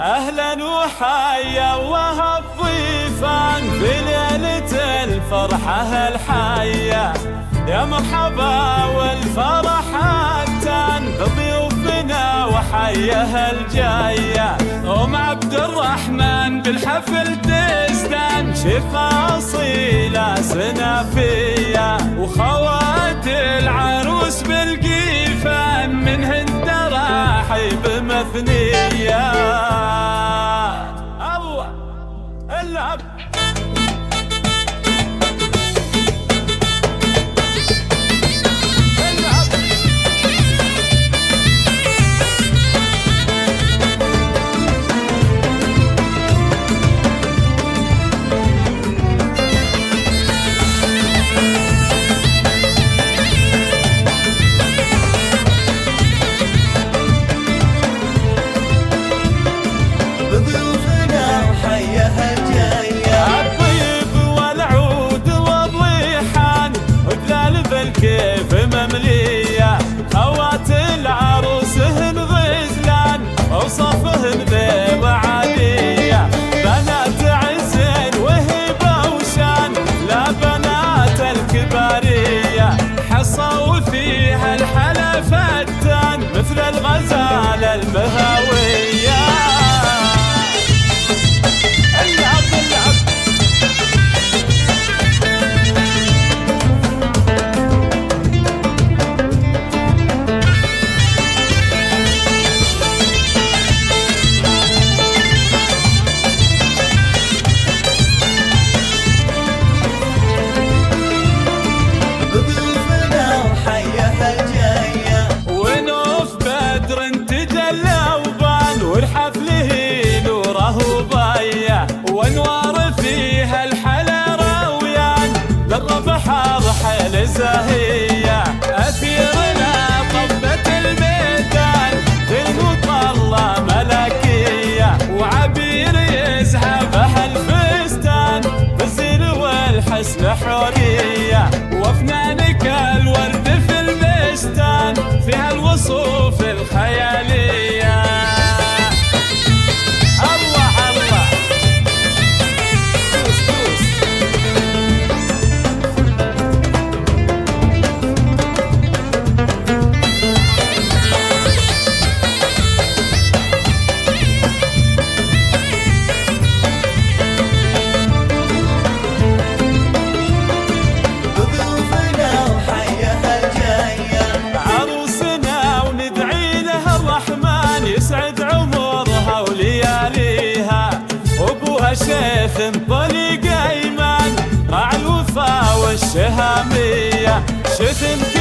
أهلا وحيا وهب ضيفان في ليلة الفرحة الحية، يا مرحبا والفرح هتان بضيوفنا وحيها الجاية. أم عبد الرحمن بالحفل تستان شيخة أصيلة سنافية، وخوات العروس بالقيفان منهن تراحيب مثنية. الله اللعب كيف مملية، خوات العروس هن غزلان وصفهن ذيب عادية، بنات عز وهبة وشان لا بنات الكبارية، حصوا فيها الحلا فتان مثل الغزالة المهاوية. وانوار فيها الحلا راويان للربح ضحى زاهية، اثيرنا طبة الميدان بالمطلة ملكية، وعبير يزحفها الفستان بالزين والحسن حورية، وافنانك الورد في المستان فيها الوصوف الخيالية. يسعد عمرها ولياليها، وابوها شيخ طليق ايمان مع الوفا والشهامية، شتم